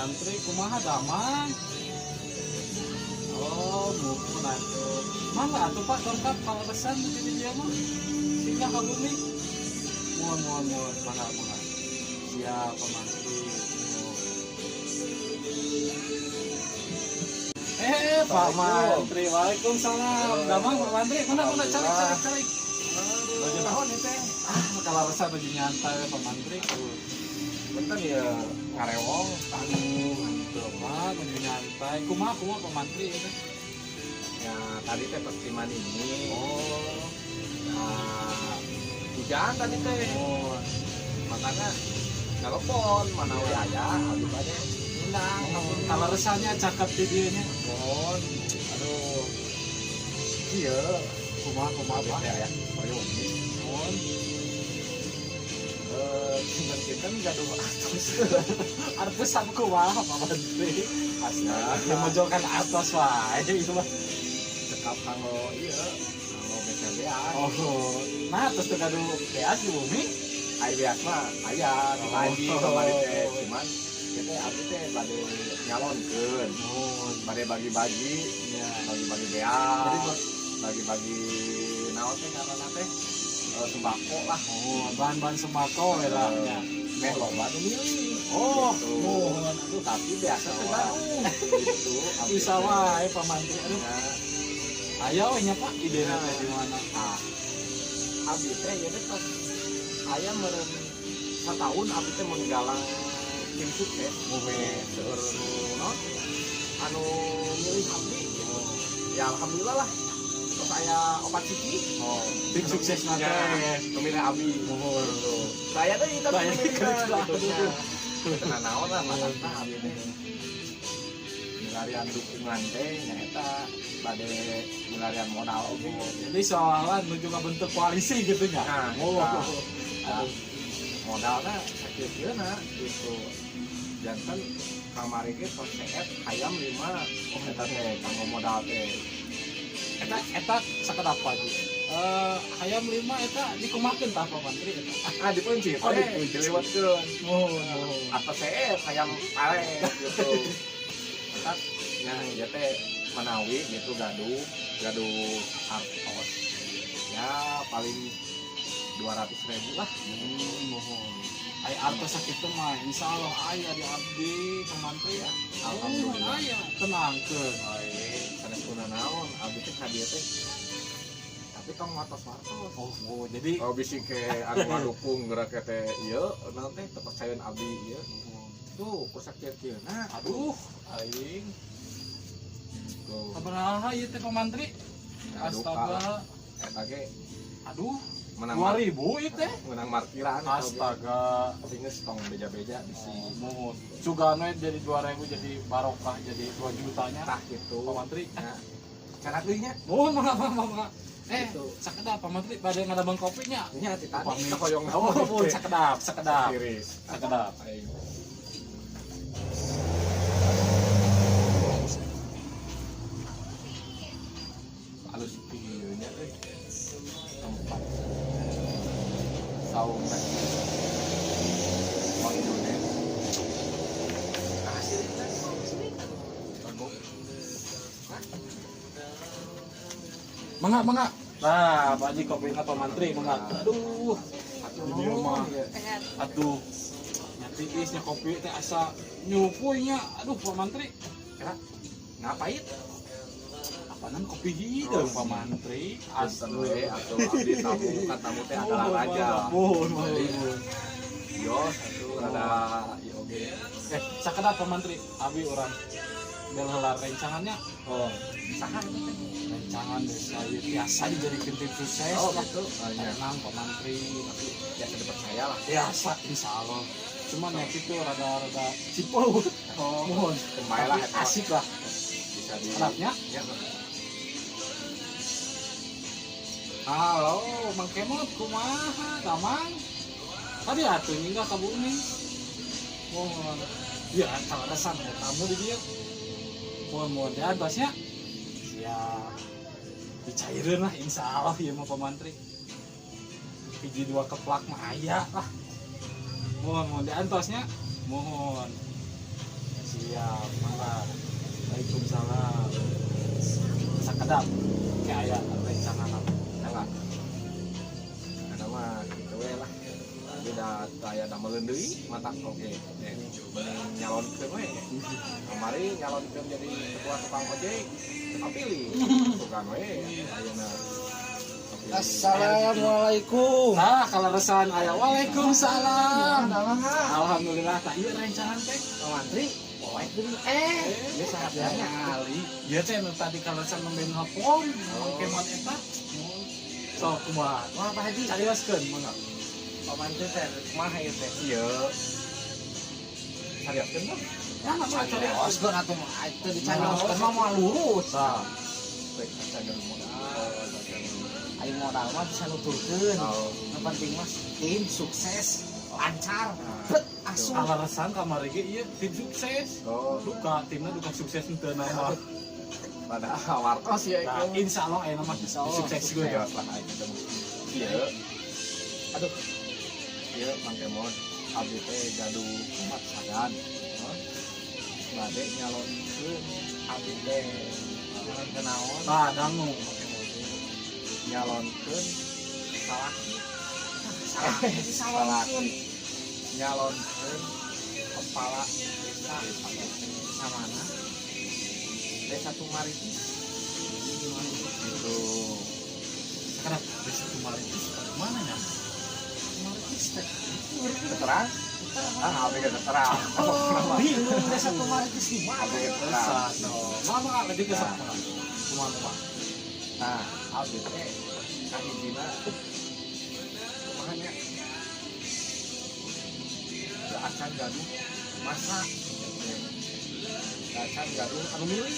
Mantri kumaha damang. Oh, mumpun atuh. Mangga atuh Pak dongkap kalau pesan di dia mah. Singgah ka bumi. Mohon mangga. Siap Pak Mantri. Pak Mantri, waalaikumsalam. Damang Pak Mantri, mana cari. Baju naon itu teh? Kalau rasa baju nyantai Pak Mantri. Bentar ya ngarewong. Mantap Pak, baju nyantai. Kumaha Pak Mantri itu? Ya tadi teh persiman ini. Oh, Hujan tadi teh. oh. Makanya telepon mana we aya abis aja undang. Kalau resanya cakep videonya. Mohon. Aduh. Iya. Kumaha Pak? Ya. Ayo. Mohon. Cuman kita gaduh atas. Artesan kumaha Pak Mantri? Astaga. Yang mojokan atas wae itu mah. Cekap kanggo iya. Kanggo BCBA. Oh, nah terus tuh gaduh beas di bumi. Aya bias mah aya di pagi kemarin teh cuman kita abdi teh bade nyalonkeun. Oh, Bade bagi-bagi, iya. bagi-bagi Jadi beas. Bagi-bagi naon teh karena teh sembako lah. oh, bahan-bahan sembako ya. Meh loba nu milih. Oh, Gitu. mohon aduh Tapi biasa teh gaduh. Gitu. abdi bisa teh. wae Pak Mantri. Aduh, Ya, aya we nya Pak ide teh di mana? abdi teh ya teh pas aya meureun satahun abdi teh mun galang tim sukses. Seueur nu naon? Anu milih abdi gitu. Ya alhamdulillah lah. Terus aya opat ciki. Oh, tim sukses nanti. Pemilih abdi. Mohon. Gitu. Saya teh itu Saya pemilih kerja. gitu. Kena naon lah masakna abdi teh. Milarian dukungan teh nyaeta bade milarian modal oge. Jadi soalan menuju ke bentuk koalisi gitu nya. Nah, Oh, nah, modalnya sakit-sakitna gitu. Jantan kamari ge tos seet hayam 5 eta teh kanggo modal teh. eta sakedap aja. Hayam 5 eta dikumakeun tah Pak Mantri eta. Dipunci Oh, teh dipunci. dilewatkeun. Oh. Atau seet hayam pare gitu. Eta nya ieu teh menawi gitu gaduh artos. Ya paling 200.000 lah. Mohon. Aya artos sakitu mah insyaallah aya di abdi Pak Mantri ya. Alhamdulillah. Aya, tenangkeun wae. Sanesuna naon abdi teh ka dieu teh. Tapi tong wartos-wartos. Oh, jadi Oh bisi ke anu ngadukung gerak teh ieu naon teh kepercayaan abdi ieu. Tuh kusak kieu-kieuna. aduh aing Tuh. sabaraha ieu teh Pak Mantri? Aduh, Astaga. Eta ge Aduh, menang 2000 ieu teh. menang markiran. Astaga. Singeus tong beja-beja bisi. Mohon. Sugano jadi 2000 jadi barokah jadi 2 jutanya. Tah gitu. Pak Mantri. Ya. Cara deui nya. Mohon mangga. Gitu. Sakedap Pak Mantri bade ngadabang kopinya. Nya ti tadi Upami. hoyong Oh, mohon sakedap. Tiris. Sakedap. Aing. Halus pieu nya euy. Tempat saung teh. Wang Indonesia. Kasih teh. Mangga. Nah, Pak Haji kopinya Pak Mantri mangga. Aduh. Di rumah. Aduh. Nya tiisnya kopi teh asa nyupuy nya. Aduh Pak Mantri. Kira ngapain? Apaan kopi hideung Pak Mantri? Asal atau abdi tamu kan tamu teh adalah raja. Mohon. Yos atuh rada ieu oge. Sakedap Pak Mantri, abi urang bela rencangannya. Oh, saha itu teh? Rencangan desa ieu biasa dijadikeun tim sukses. Oh, lah. gitu. Nya Tenang Pak Mantri. biasa dipercaya lah. Biasa insyaallah. Cuman ya itu rada cipul. Oh, Mohon. kembali lah eta. Asik lah. Bisa di Kenapnya? Ya. Halo, Mang Kemot, kumaha, Damang? Tadi atuh ninggal ka bumi. Mohon. Ya, caleresan ya tamu di dieu. Mohon ya bosnya. Siap. Dicaireun lah insyaallah ieu mah Pak Mantri. Hiji dua keplak mah aya lah. Mohon diantosnya. Mohon. siap malah. Waalaikumsalam. Sakedap kayak aya rencana nama. Enggak. Ada mah gitu we lah. Beda kayak da meuleun deui mata oke. Nyalonkeun we. Kamari nyalonkeun jadi ketua tukang ojek. Kapilih. Bukan we ayeuna. Assalamualaikum. Nah, kalau resahan aya waalaikumsalam. Alhamdulillah tah ieu rencana teh. Mantri, Dia sangat banyak kali. Ya teh nu tadi kalau resahan nemben hapon, kemot eta. So kumaha? wah Pak Haji. Carioskeun mangga. Pak Mantri teh kumaha ieu teh? Iya. Carioskeun mah. Ya mah carioskeun. Oskeun atuh mah teu dicarioskeun mah moal lurus. Nah, Baik, saya modal. Ayo modal mah bisa nuturkeun. Oh. Yang penting mah tim sukses, lancar, bet asuh. alasan kamari ge ieu tim sukses. Oh, Duka timna duka sukses henteu nama. padahal wartos ya Nah, itu. insyaallah aya nama sukses gue ya. Lah aja. Iya. Aduh. Iya, Mang Kemon. Abdi teh gaduh umat sagan. Bade nyalonkeun abdi teh kenaon Nah, dangu. nyalonkeun salaki. Salaki. Nyalonkeun kepala desa Samana? Desa Tumaritis. Gitu. Sekarang desa kemarin itu mana ya? Keterangan? Abdi ke keterangan. Bingung desa Tumaritis di mana? Abdi ke Desa, keterangan. no. Mama nggak lebih ke sana. Cuma. Nah, abdi teh kahijina kumaha acan gaduh masa acan gaduh anu milih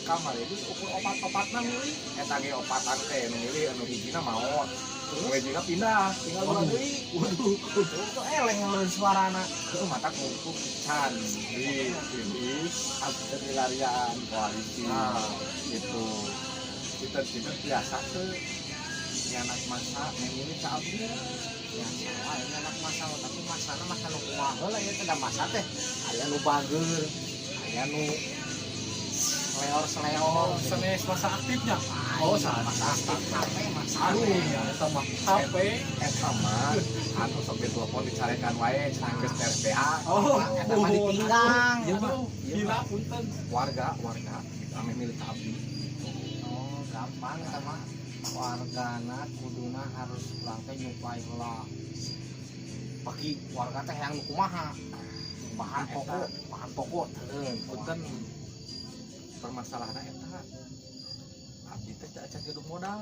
kamar itu ukur opat-opatna milih eta ge opatan teh anu milih anu hijina maot terus hijina pindah tinggal dua deui Waduh, itu eleng ngeluarin suarana. itu mata kumpul can di abdi teh dilarian koalisi gitu kita biasa tuh anak masa memilih ke abdi Ya, salah ini anak masa, tapi masana masa nu kumaha lah ya tidak masa teh. Aya nu bager, aya nu seleor-seleor. Senes masa aktifnya. Oh, saat masa aktif HP masa. Aduh, ya, eta mah HP. eta mah anu sok ditelepon dicarekan wae cenah geus RPA Oh, Eta mah ditinggang. Iya, Bang. Gila punten. warga ame milih ke abdi Oh, gampang eta mah. Wargana kuduna harus pulang teh nyuplai heula. Bagi warga teh yang nu kumaha? Bahan pokok teureun. punten permasalahanna eta abdi teh teu acan gedung modal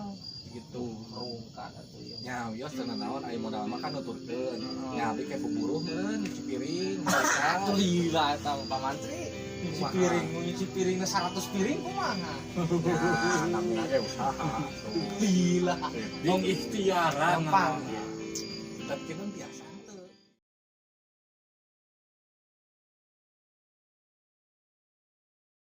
gitu Rungkat atuh ya. nya wios teu naon aya modal mah kan nuturkeun nya abdi kayak pemburuh meureun nyuci piring mereka Gila eta Pak Mantri. Nyuci piring, nyuci piring 100 piring kumaha? nah namina ge usaha Gila. Di ikhtiaran. Gampang. kita biasa